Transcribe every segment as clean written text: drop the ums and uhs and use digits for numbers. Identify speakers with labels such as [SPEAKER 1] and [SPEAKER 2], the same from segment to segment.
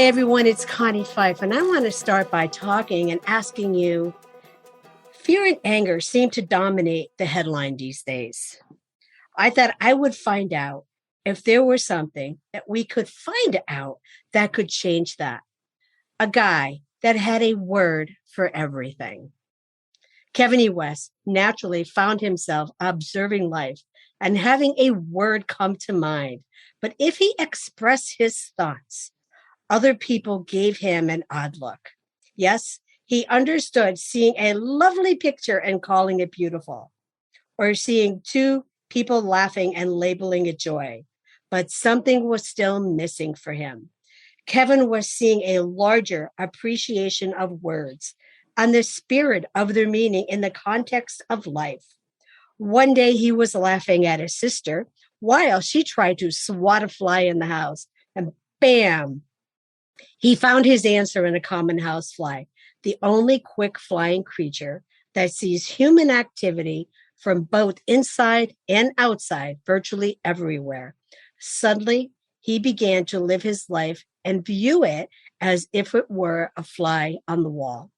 [SPEAKER 1] Hey everyone, it's Connie Fife, and I want to start by talking and asking you, fear and anger seem to dominate the headline these days. I thought I would find out if there was something that we could find out that could change that. A guy that had a word for everything. Kevin E. West naturally found himself observing life and having a word come to mind. But if he expressed his thoughts, other people gave him an odd look. Yes, he understood seeing a lovely picture and calling it beautiful, or seeing two people laughing and labeling it joy. But something was still missing for him. Kevin was seeing a larger appreciation of words and the spirit of their meaning in the context of life. One day he was laughing at his sister while she tried to swat a fly in the house, and bam, he found his answer in a common housefly, the only quick flying creature that sees human activity from both inside and outside, virtually everywhere. Suddenly, he began to live his life and view it as if it were a fly on the wall.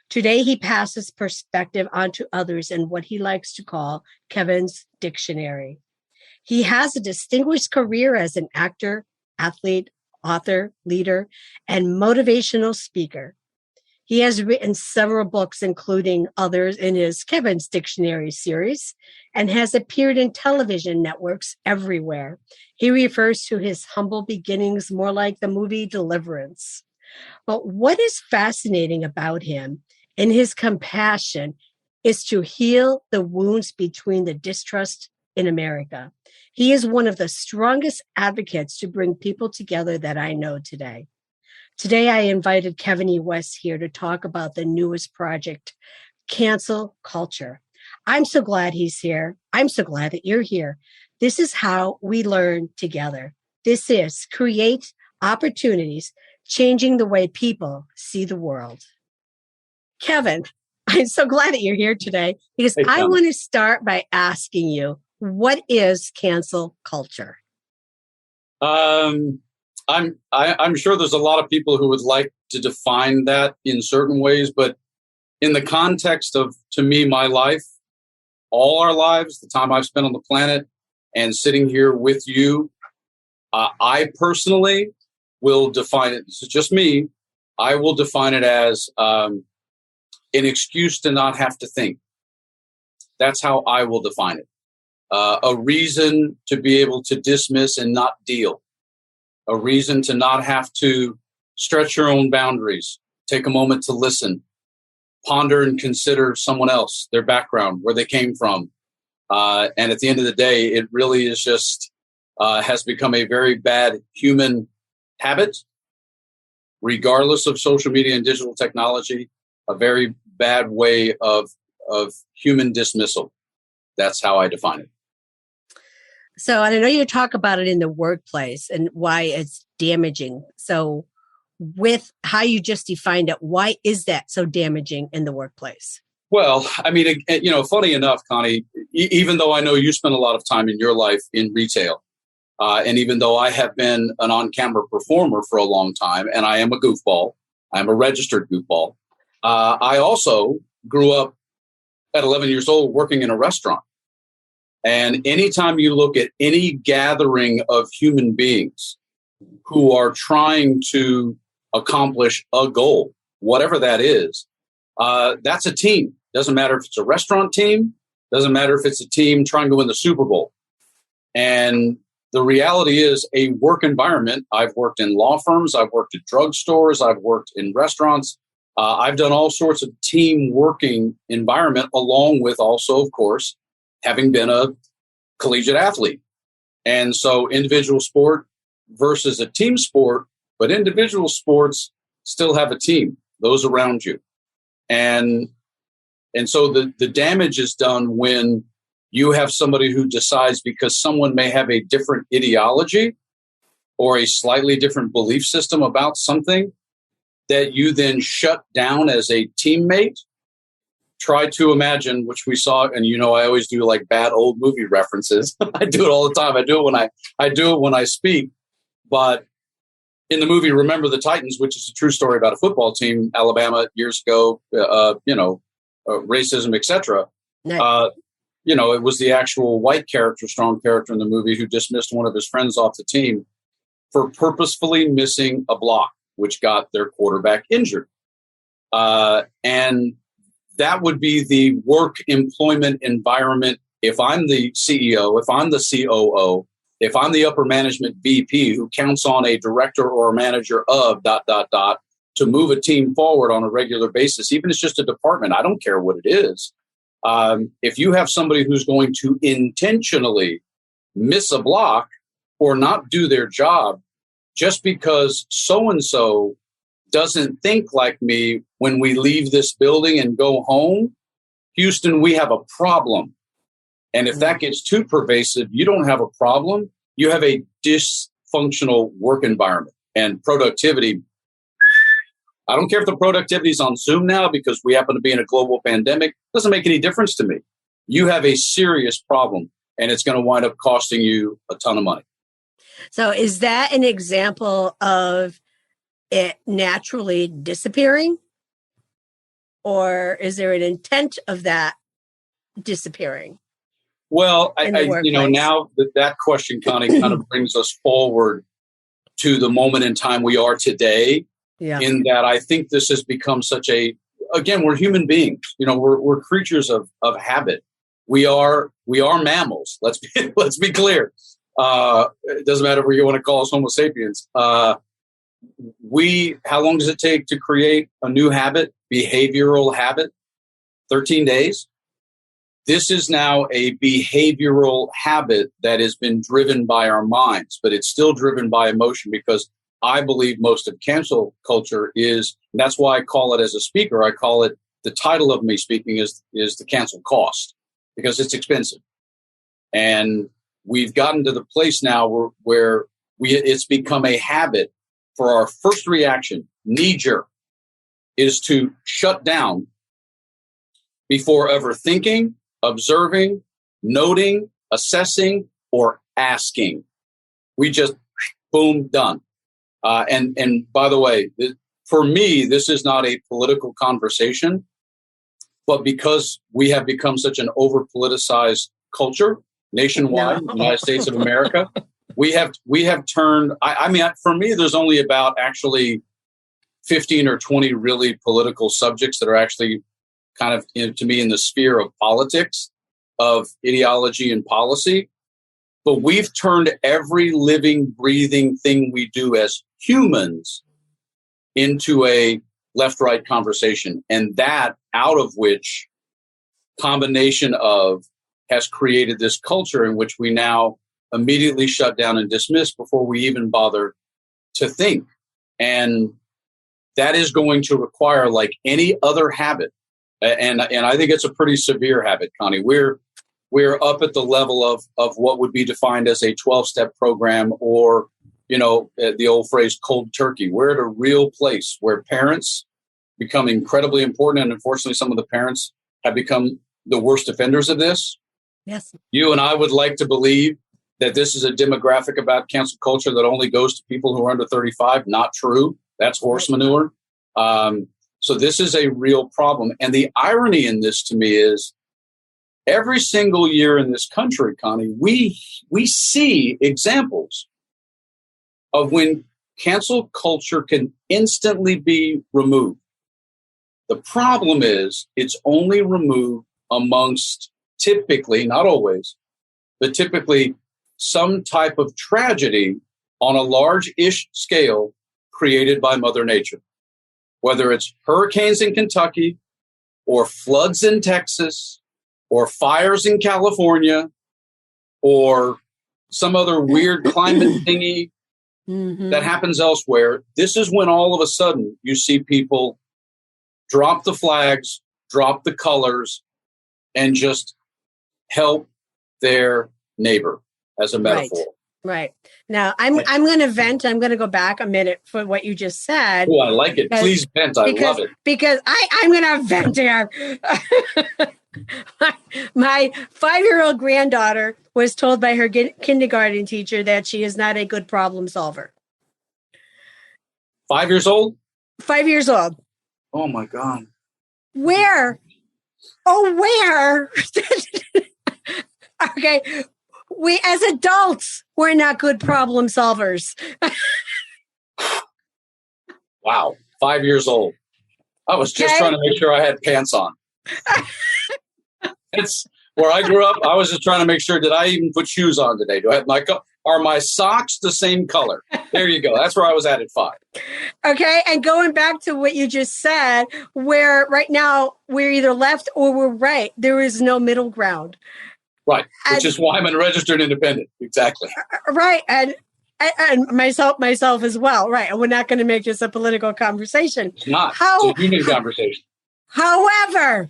[SPEAKER 1] Today, he passes perspective onto others in what he likes to call Kevin's dictionary. He has a distinguished career as an actor, athlete, author, leader, and motivational speaker. He has written several books, including others in his Kevin's Dictionary series, and has appeared in television networks everywhere. He refers to his humble beginnings more like the movie Deliverance. But what is fascinating about him and his compassion is to heal the wounds between the distrust in America. He is one of the strongest advocates to bring people together that I know today. Today, I invited Kevin E. West here to talk about the newest project, Cancel Culture. I'm so glad he's here. I'm so glad that you're here. This is how we learn together. This is create opportunities, changing the way people see the world. Kevin, I'm so glad that you're here today because I want to start by asking you, what is cancel culture?
[SPEAKER 2] I'm sure there's a lot of people who would like to define that in certain ways, but in the context of, to me, my life, all our lives, the time I've spent on the planet and sitting here with you, I personally will define it. This is just me. I will define it as an excuse to not have to think. That's how I will define it. A reason to be able to dismiss and not deal. A reason to not have to stretch your own boundaries. Take a moment to listen. Ponder and consider someone else, their background, where they came from. And at the end of the day, it really is just has become a very bad human habit, regardless of social media and digital technology, a very bad way of human dismissal. That's how I define it.
[SPEAKER 1] So I know you talk about it in the workplace and why it's damaging. So with how you just defined it, why is that so damaging in the workplace?
[SPEAKER 2] Well, I mean, funny enough, Connie, even though I know you spend a lot of time in your life in retail, and even though I have been an on-camera performer for a long time, and I am a goofball, I'm a registered goofball, I also grew up at 11 years old working in a restaurant. And anytime you look at any gathering of human beings who are trying to accomplish a goal, whatever that is, that's a team. Doesn't matter if it's a restaurant team, doesn't matter if it's a team trying to win the Super Bowl. And the reality is a work environment. I've worked in law firms, I've worked at drugstores, I've worked in restaurants. I've done all sorts of team working environment, along with also, of course, having been a collegiate athlete. And so individual sport versus a team sport, but individual sports still have a team, those around you. And so the damage is done when you have somebody who decides, because someone may have a different ideology or a slightly different belief system about something, that you then shut down as a teammate. Try to imagine, which we saw, and I always do like bad old movie references. I do it all the time. I do it when I speak. But in the movie Remember the Titans, which is a true story about a football team, Alabama years ago, racism, etc.
[SPEAKER 1] Nice.
[SPEAKER 2] It was the actual white character, strong character in the movie, who dismissed one of his friends off the team for purposefully missing a block, which got their quarterback injured. And that would be the work employment environment. If I'm the CEO, if I'm the COO, if I'm the upper management VP who counts on a director or a manager of ... to move a team forward on a regular basis, even if it's just a department, I don't care what it is. If you have somebody who's going to intentionally miss a block or not do their job just because so-and-so doesn't think like me when we leave this building and go home, Houston, we have a problem. And if that gets too pervasive, you don't have a problem. You have a dysfunctional work environment. And productivity, I don't care if the productivity is on Zoom now because we happen to be in a global pandemic. It doesn't make any difference to me. You have a serious problem, and it's going to wind up costing you a ton of money.
[SPEAKER 1] So is that an example of it naturally disappearing? Or is there an intent of that disappearing?
[SPEAKER 2] Well, now that question, Connie, kind of brings us forward to the moment in time we are today. Yeah. In that I think this has become again, we're human beings. We're creatures of habit. We are mammals. Let's be clear. It doesn't matter if you want to call us Homo sapiens. How long does it take to create a new habit, behavioral habit? 13 days. This is now a behavioral habit that has been driven by our minds, but it's still driven by emotion, because I believe most of cancel culture is, and that's why I call it, as a speaker, I call it, the title of me speaking is the cancel cost, because it's expensive. And we've gotten to the place now where it's become a habit for our first reaction, knee-jerk, is to shut down before ever thinking, observing, noting, assessing, or asking. We just, boom, done. And by the way, for me, this is not a political conversation, but because we have become such an over-politicized culture nationwide, in the United States of America, we have turned, for me, there's only about actually 15 or 20 really political subjects that are actually kind of, to me, in the sphere of politics, of ideology and policy. But we've turned every living, breathing thing we do as humans into a left-right conversation. And that, out of which combination of, has created this culture in which we now immediately shut down and dismiss before we even bother to think. And that is going to require, like any other habit, and I think it's a pretty severe habit, Connie. We're up at the level of what would be defined as a 12-step program, or, the old phrase, cold turkey. We're at a real place where parents become incredibly important. And unfortunately, some of the parents have become the worst offenders of this.
[SPEAKER 1] Yes. You
[SPEAKER 2] and I would like to believe that this is a demographic about cancel culture that only goes to people who are under 35. Not true. That's horse manure. So this is a real problem. And the irony in this, to me, is every single year in this country, Connie, we see examples of when cancel culture can instantly be removed. The problem is it's only removed amongst, typically, not always, but typically some type of tragedy on a large-ish scale created by Mother Nature. Whether it's hurricanes in Kentucky, or floods in Texas, or fires in California, or some other weird climate thingy that happens elsewhere, this is when all of a sudden you see people drop the flags, drop the colors, and just help their neighbor, as a metaphor.
[SPEAKER 1] Right. Now, I'm going to vent. I'm going to go back a minute for what you just said.
[SPEAKER 2] Oh, I like it. Please vent. I love it.
[SPEAKER 1] Because I'm going to vent here. My 5-year-old granddaughter was told by her kindergarten teacher that she is not a good problem solver.
[SPEAKER 2] 5 years old?
[SPEAKER 1] 5 years old.
[SPEAKER 2] Oh my God.
[SPEAKER 1] Where? Oh, where? Okay. We, as adults, we're not good problem solvers.
[SPEAKER 2] Wow. 5 years old. I was just trying to make sure I had pants on. It's where I grew up. I was just trying to make sure, did I even put shoes on today? Do I have are my socks the same color? There you go. That's where I was at 5.
[SPEAKER 1] Okay. And going back to what you just said, where right now we're either left or we're right. There is no middle ground.
[SPEAKER 2] Right. Which is why I'm a registered independent. Exactly.
[SPEAKER 1] Right. And myself as well. Right. And we're not going to make this a political conversation.
[SPEAKER 2] It's not. It's a human conversation.
[SPEAKER 1] However,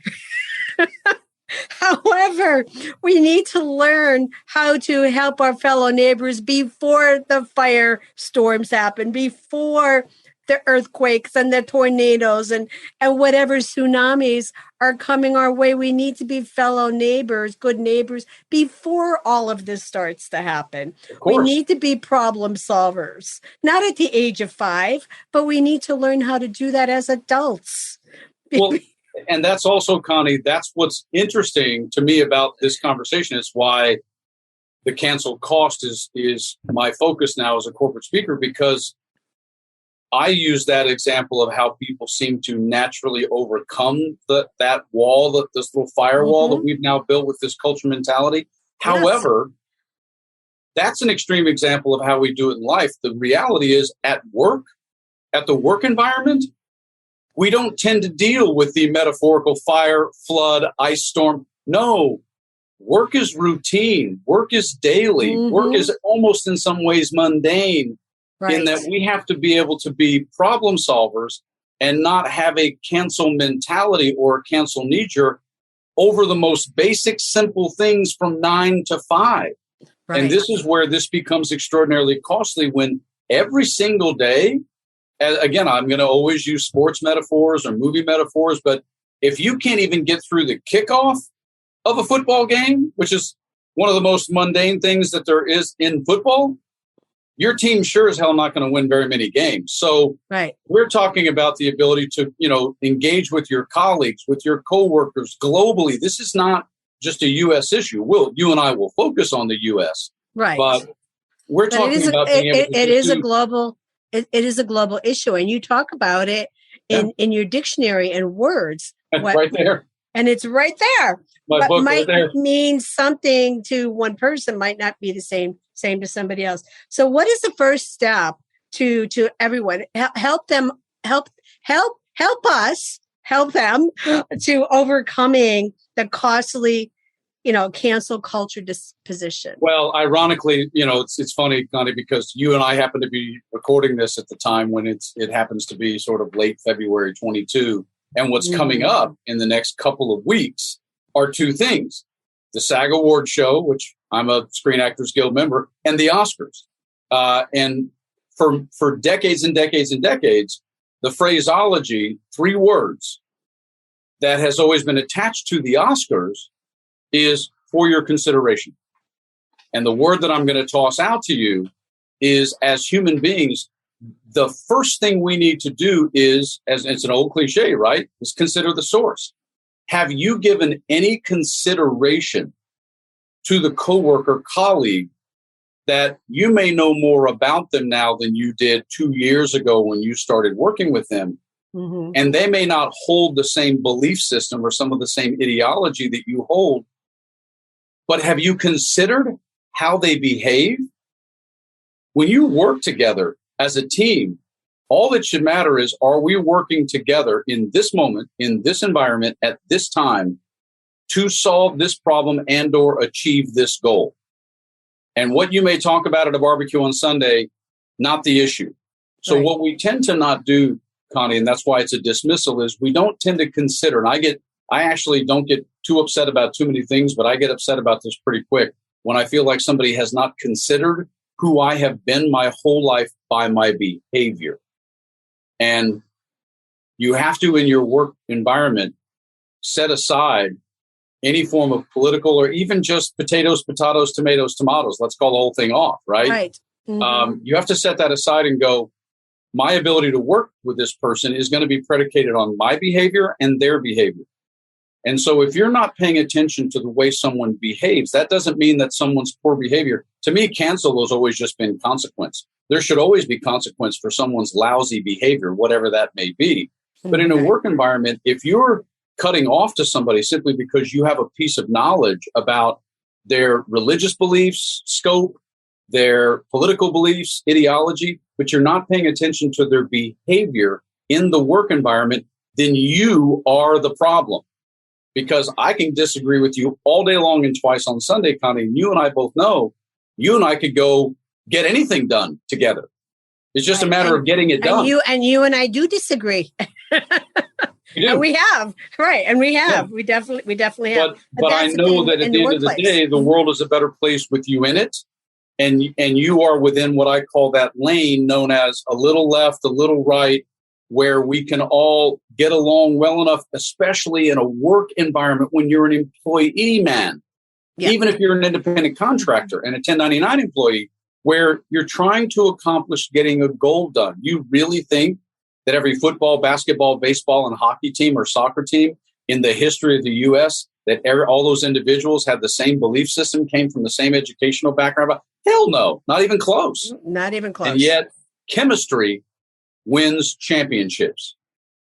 [SPEAKER 1] we need to learn how to help our fellow neighbors before the firestorms happen, before the earthquakes and the tornadoes and whatever tsunamis are coming our way. We need to be fellow neighbors, good neighbors, before all of this starts to happen. We need to be problem solvers, not at the age of 5, but we need to learn how to do that as adults.
[SPEAKER 2] Well, and that's also, Connie, that's what's interesting to me about this conversation. It's why the cancel cost is my focus now as a corporate speaker, because I use that example of how people seem to naturally overcome that wall, this little firewall that we've now built with this culture mentality. Yes. However, that's an extreme example of how we do it in life. The reality is at work, at the work environment, we don't tend to deal with the metaphorical fire, flood, ice storm. No, work is routine. Work is daily. Work is almost in some ways mundane. Right. In that we have to be able to be problem solvers and not have a cancel mentality or a cancel knee-jerk over the most basic, simple things from 9 to 5. Right. And this is where this becomes extraordinarily costly when every single day, again, I'm going to always use sports metaphors or movie metaphors, but if you can't even get through the kickoff of a football game, which is one of the most mundane things that there is in football, your team sure as hell not going to win very many games. So we're talking about the ability to, engage with your colleagues, with your coworkers globally. This is not just a U.S. issue. You and I will focus on the U.S.
[SPEAKER 1] Right.
[SPEAKER 2] But we're talking about being able to
[SPEAKER 1] it is a global issue. And you talk about it in your dictionary and words.
[SPEAKER 2] Right there.
[SPEAKER 1] And it's right there.
[SPEAKER 2] My book
[SPEAKER 1] might
[SPEAKER 2] right there.
[SPEAKER 1] mean something to one person, might not be the same to somebody else. So what is the first step to everyone? Help them to overcoming the costly, cancel culture disposition.
[SPEAKER 2] Well, ironically, it's funny, Connie, because you and I happen to be recording this at the time when it happens to be sort of late February 22. And what's coming up in the next couple of weeks are 2 things. The SAG Award show, which I'm a Screen Actors Guild member, and the Oscars. And for decades and decades and decades, the phraseology, 3 words, that has always been attached to the Oscars is for your consideration. And the word that I'm going to toss out to you is, as human beings, the first thing we need to do is, as it's an old cliche, right, is consider the source. Have you given any consideration to the coworker, colleague, that you may know more about them now than you did 2 years ago when you started working with them? And they may not hold the same belief system or some of the same ideology that you hold. But have you considered how they behave? When you work together as a team, all that should matter is, are we working together in this moment, in this environment, at this time, to solve this problem and or achieve this goal? And what you may talk about at a barbecue on Sunday, not the issue. So what we tend to not do, Connie, and that's why it's a dismissal, is we don't tend to consider, and I actually don't get too upset about too many things, but I get upset about this pretty quick when I feel like somebody has not considered who I have been my whole life by my behavior. And you have to, in your work environment, set aside any form of political or even just potatoes, tomatoes. Let's call the whole thing off, right?
[SPEAKER 1] Right.
[SPEAKER 2] You have to set that aside and go, my ability to work with this person is going to be predicated on my behavior and their behavior. And so if you're not paying attention to the way someone behaves, that doesn't mean that someone's poor behavior. To me, cancel has always just been consequence. There should always be consequence for someone's lousy behavior, whatever that may be. But in a work environment, if you're cutting off to somebody simply because you have a piece of knowledge about their religious beliefs, scope, their political beliefs, ideology, but you're not paying attention to their behavior in the work environment, then you are the problem. Because I can disagree with you all day long and twice on Sunday, Connie. And you and I both know you and I could go get anything done together. It's just a matter of getting it done.
[SPEAKER 1] And you and I do disagree. And we have, right? And we have. Yeah. We definitely have.
[SPEAKER 2] But I know that at the end of the day, the world is a better place with you in it, and you are within what I call that lane known as a little left, a little right, where we can all get along well enough, especially in a work environment when you're an employee, man. Yeah. Even if you're an independent contractor and a 1099 employee, where you're trying to accomplish getting a goal done. You really think that every football, basketball, baseball, and hockey team or soccer team in the history of the U.S., that all those individuals had the same belief system, came from the same educational background? Hell no, not even close.
[SPEAKER 1] Not even close.
[SPEAKER 2] And yet chemistry wins championships.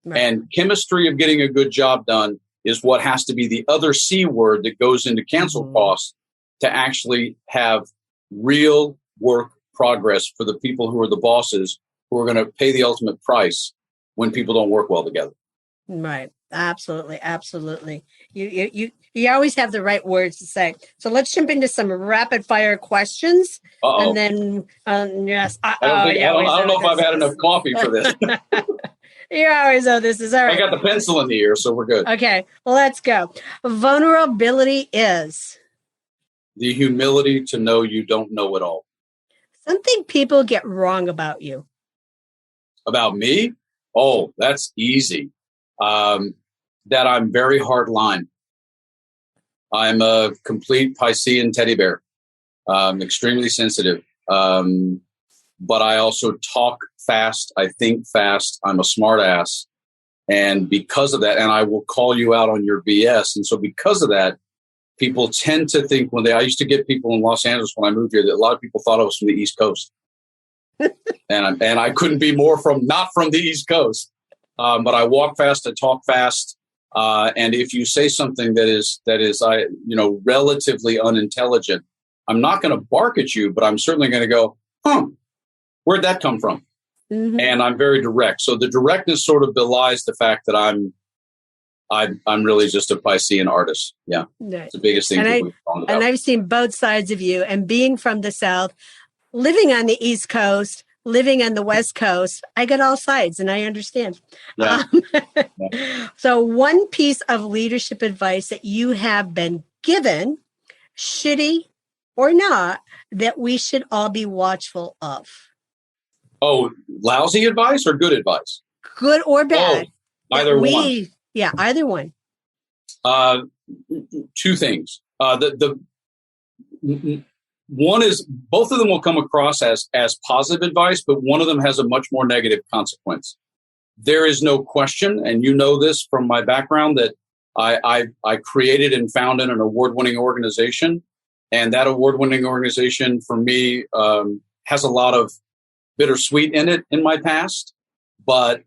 [SPEAKER 2] Right. And chemistry of getting a good job done is what has to be the other C word that goes into cancel costs to actually have real work progress for the people who are the bosses who are going to pay the ultimate price when people don't work well together.
[SPEAKER 1] Right. Absolutely. Absolutely. You always have the right words to say. So let's jump into some rapid fire questions.
[SPEAKER 2] Uh-oh.
[SPEAKER 1] And then, yes.
[SPEAKER 2] I don't know if I've had enough coffee for this.
[SPEAKER 1] You always know this is all right.
[SPEAKER 2] I got the pencil in the ear, so we're good.
[SPEAKER 1] Okay. Well, let's go. Vulnerability is
[SPEAKER 2] the humility to know you don't know it all.
[SPEAKER 1] Something people get wrong about you.
[SPEAKER 2] About me? Oh, that's easy. That I'm very hard line. I'm a complete Piscean teddy bear. Extremely sensitive. But I also talk fast. I think fast. I'm a smart ass. And because of that, and I will call you out on your BS. And so because of that, people tend to think I used to get people in Los Angeles when I moved here that a lot of people thought I was from the East Coast. and I couldn't be more not from the East Coast. But I walk fast, I talk fast. And if you say something that is relatively unintelligent, I'm not going to bark at you, but I'm certainly going to go, where'd that come from? Mm-hmm. And I'm very direct. So the directness sort of belies the fact that I'm really just a Piscean artist. Yeah. Right. It's the biggest thing.
[SPEAKER 1] And I've seen both sides of you, and being from the South, living on the East Coast, living on the West Coast, I get all sides and I understand.
[SPEAKER 2] Yeah.
[SPEAKER 1] So one piece of leadership advice that you have been given, shitty or not, that we should all be watchful of.
[SPEAKER 2] Oh, lousy advice or good advice?
[SPEAKER 1] Good or bad.
[SPEAKER 2] Oh, either one.
[SPEAKER 1] Yeah, either one.
[SPEAKER 2] Two things. One is both of them will come across as positive advice, but one of them has a much more negative consequence. There is no question, and you know this from my background, that I created and founded an award-winning organization, and that award-winning organization for me has a lot of bittersweet in it in my past, but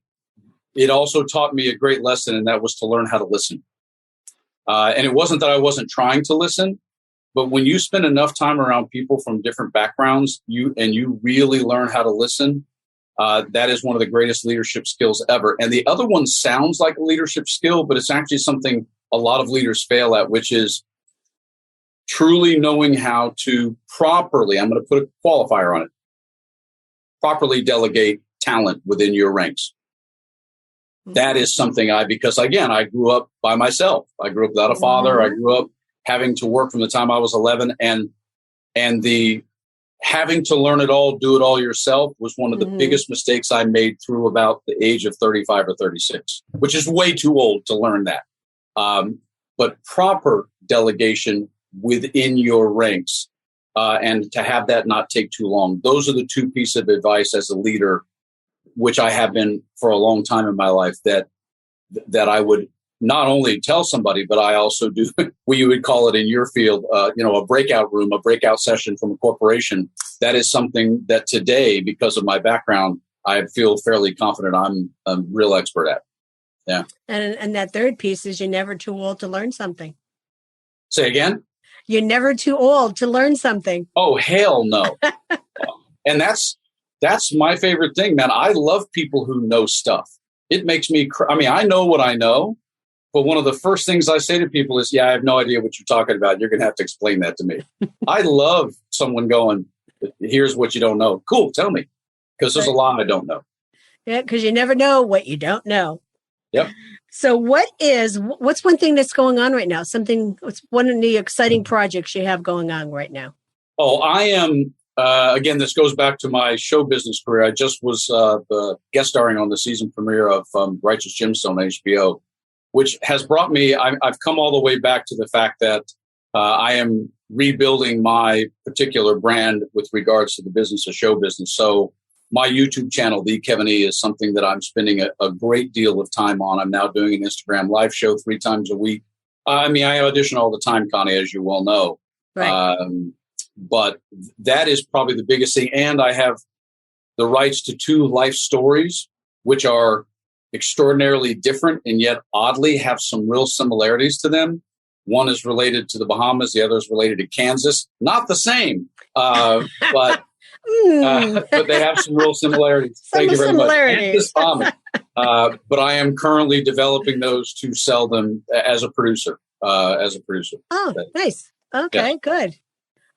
[SPEAKER 2] it also taught me a great lesson, and that was to learn how to listen. And it wasn't that I wasn't trying to listen, but when you spend enough time around people from different backgrounds, you really learn how to listen. That is one of the greatest leadership skills ever. And the other one sounds like a leadership skill, but it's actually something a lot of leaders fail at, which is truly knowing how to properly, I'm going to put a qualifier on it, properly delegate talent within your ranks. That is something because again, I grew up by myself. I grew up without a father. I grew up having to work from the time I was 11, and the having to learn it all, do it all yourself was one of the biggest mistakes I made through about the age of 35 or 36, which is way too old to learn that. But proper delegation within your ranks, and to have that not take too long. Those are the two pieces of advice as a leader which I have been for a long time in my life, that I would not only tell somebody, but I also do what you would call it in your field, a breakout room, a breakout session from a corporation. That is something that today, because of my background, I feel fairly confident I'm a real expert at. Yeah.
[SPEAKER 1] And that third piece is you're never too old to learn something.
[SPEAKER 2] Say again?
[SPEAKER 1] You're never too old to learn something.
[SPEAKER 2] Oh, hell no. And that's my favorite thing, man. I love people who know stuff. It makes me, I know what I know, but one of the first things I say to people is, I have no idea what you're talking about. You're going to have to explain that to me. I love someone going, here's what you don't know. Cool, tell me. Because there's a lot I don't know.
[SPEAKER 1] Yeah, because you never know what you don't know.
[SPEAKER 2] Yep.
[SPEAKER 1] So what's one thing that's going on right now? What's one of the exciting projects you have going on right now?
[SPEAKER 2] Oh, I am, again, this goes back to my show business career. I just was guest starring on the season premiere of Righteous Gemstone on HBO, which has brought me, I've come all the way back to the fact that I am rebuilding my particular brand with regards to the business of show business. So my YouTube channel, The Kevin E, is something that I'm spending a great deal of time on. I'm now doing an Instagram live show 3 times a week. I audition all the time, Connie, as you well know.
[SPEAKER 1] Right.
[SPEAKER 2] But that is probably the biggest thing. And I have the rights to 2 life stories, which are extraordinarily different and yet oddly have some real similarities to them. One is related to the Bahamas. The other is related to Kansas. Not the same, but they have some real similarities. Thank you very much. But I am currently developing those to sell them as a producer.
[SPEAKER 1] Oh, nice. Okay, good.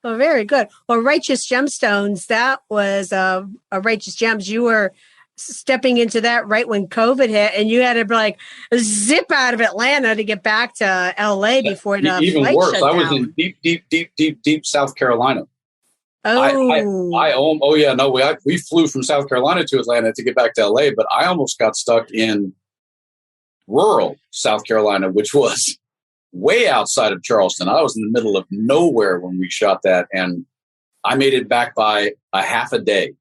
[SPEAKER 1] Well, very good. Well, Righteous Gemstones, that was a Righteous Gems. You were stepping into that right when COVID hit, and you had to zip out of Atlanta to get back to LA before the
[SPEAKER 2] even
[SPEAKER 1] flight
[SPEAKER 2] worse.
[SPEAKER 1] shut
[SPEAKER 2] I was
[SPEAKER 1] down.
[SPEAKER 2] in deep South Carolina.
[SPEAKER 1] Oh,
[SPEAKER 2] we flew from South Carolina to Atlanta to get back to LA, but I almost got stuck in rural South Carolina, which was way outside of Charleston. I was in the middle of nowhere when we shot that, and I made it back by a half a day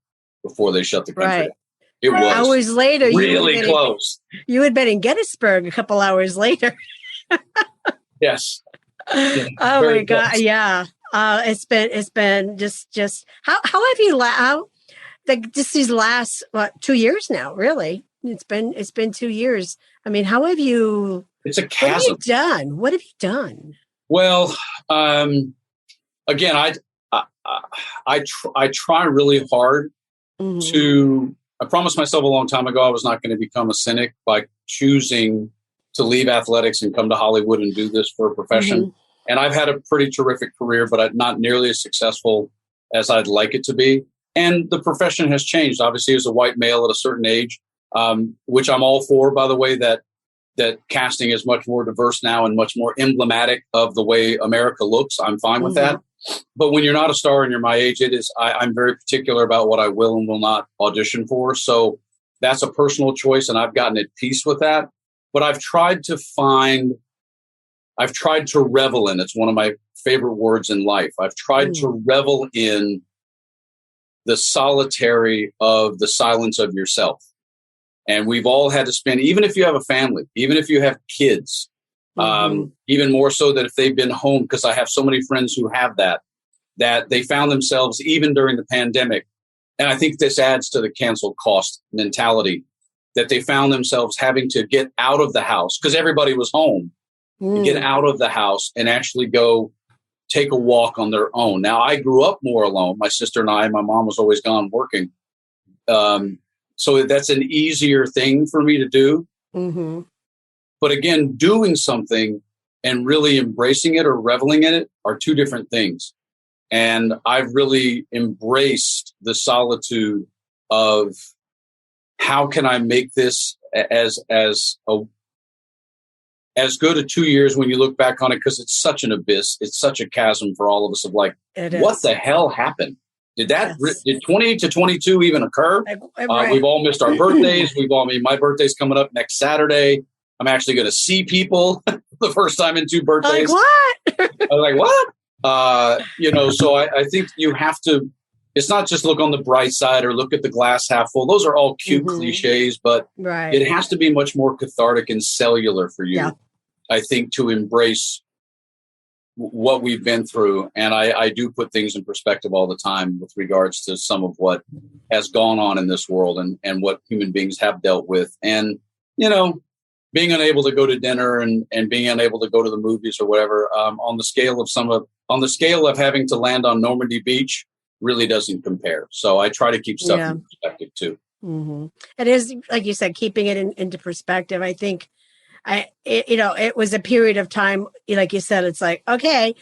[SPEAKER 2] before they shut the country down. It was
[SPEAKER 1] hours later,
[SPEAKER 2] really close.
[SPEAKER 1] You had been in Gettysburg a couple hours later.
[SPEAKER 2] Yes.
[SPEAKER 1] Oh my God! Yeah, it's been just how have you just these last 2 years now? Really, it's been 2 years. I mean, how have you?
[SPEAKER 2] It's a chasm.
[SPEAKER 1] What have you done?
[SPEAKER 2] Well, again, I try really hard to. I promised myself a long time ago I was not going to become a cynic by choosing to leave athletics and come to Hollywood and do this for a profession. And I've had a pretty terrific career, but not nearly as successful as I'd like it to be. And the profession has changed. Obviously, as a white male at a certain age, which I'm all for, by the way, that casting is much more diverse now and much more emblematic of the way America looks. I'm fine with that. But when you're not a star and you're my age, I'm very particular about what I will and will not audition for. So that's a personal choice, and I've gotten at peace with that. But I've tried to revel in, it's one of my favorite words in life. I've tried to revel in the solitary of the silence of yourself. And we've all had to spend, even if you have a family, even if you have kids, even more so that if they've been home, because I have so many friends who have that they found themselves even during the pandemic. And I think this adds to the cancel cost mentality, that they found themselves having to get out of the house because everybody was home, get out of the house and actually go take a walk on their own. Now, I grew up more alone. My sister and my mom was always gone working. So that's an easier thing for me to do. But again, doing something and really embracing it or reveling in it are 2 different things. And I've really embraced the solitude of how can I make this as good a 2 years when you look back on it, because it's such an abyss. It's such a chasm for all of us of what the hell happened? Did 20 to 22 even occur? Right. We've all missed our birthdays. My birthday's coming up next Saturday. I'm actually going to see people the first time in 2 birthdays.
[SPEAKER 1] What?
[SPEAKER 2] I was like, what? So I think you have to it's not just look on the bright side or look at the glass half full. Those are all cute cliches, but it has to be much more cathartic and cellular for you, I think, to embrace what we've been through. And I do put things in perspective all the time with regards to some of what has gone on in this world and what human beings have dealt with. And, being unable to go to dinner and being unable to go to the movies or whatever, on the scale of having to land on Normandy Beach really doesn't compare. So I try to keep stuff in perspective too.
[SPEAKER 1] Mm-hmm. It is, like you said, keeping it into perspective. I think it was a period of time, like you said, it's like, okay,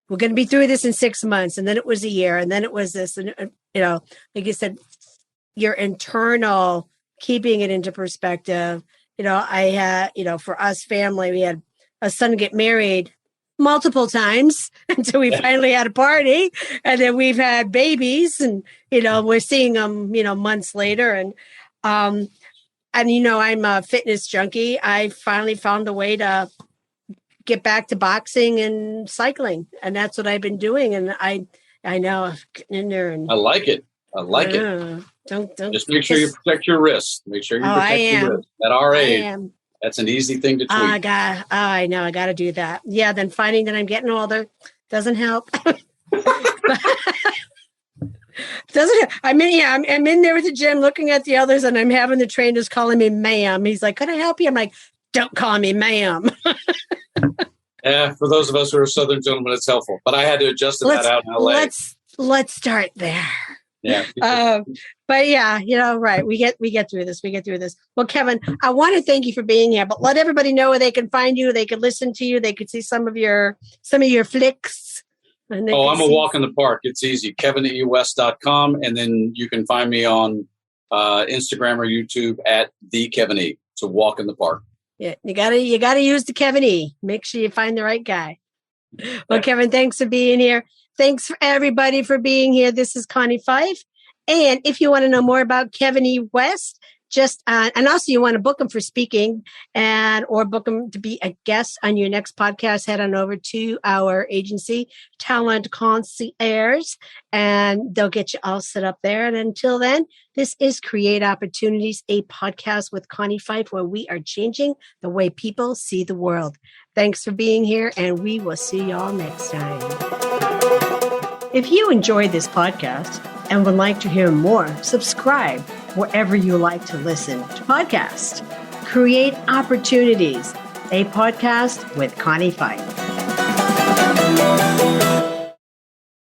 [SPEAKER 1] we're going to be through this in 6 months. And then it was a year. And then it was this, and, like you said, your internal keeping it into perspective. I had, for us family, we had a son get married multiple times until we finally had a party. And then we've had babies and, we're seeing them, months later. And I'm a fitness junkie. I finally found a way to get back to boxing and cycling. And that's what I've been doing. And I know I'm getting in there. And
[SPEAKER 2] I like it. Don't just make sure you protect your wrists. Make sure you protect your wrists. At our age, that's an easy thing to tweak.
[SPEAKER 1] I know. I got to do that. Yeah. Then finding that I'm getting older doesn't help. I'm in there at the gym looking at the others, and I'm having the trainers calling me ma'am. He's like, "Can I help you?" I'm like, "Don't call me ma'am."
[SPEAKER 2] Yeah, for those of us who are Southern gentlemen, it's helpful. But I had to adjust to that out in LA.
[SPEAKER 1] Let's start there.
[SPEAKER 2] Yeah.
[SPEAKER 1] But yeah, right. We get through this. Well, Kevin, I want to thank you for being here, but let everybody know where they can find you. They can listen to you. They could see some of your flicks.
[SPEAKER 2] I'm a walk in the park. It's easy. KevinEWest.com. And then you can find me on Instagram or YouTube at the Kevin E. It's a walk in the park.
[SPEAKER 1] Yeah, you gotta use the Kevin E. Make sure you find the right guy. Well, Kevin, thanks for being here. Thanks for everybody for being here. This is Connie Fife. And if you want to know more about Kevin E. West, and also you want to book him for speaking or book him to be a guest on your next podcast, head on over to our agency, Talent Concierge, and they'll get you all set up there. And until then, this is Create Opportunities, a podcast with Connie Fife, where we are changing the way people see the world. Thanks for being here, and we will see y'all next time. If you enjoyed this podcast and would like to hear more, subscribe wherever you like to listen to podcasts. Create Opportunities, a podcast with Connie Fife.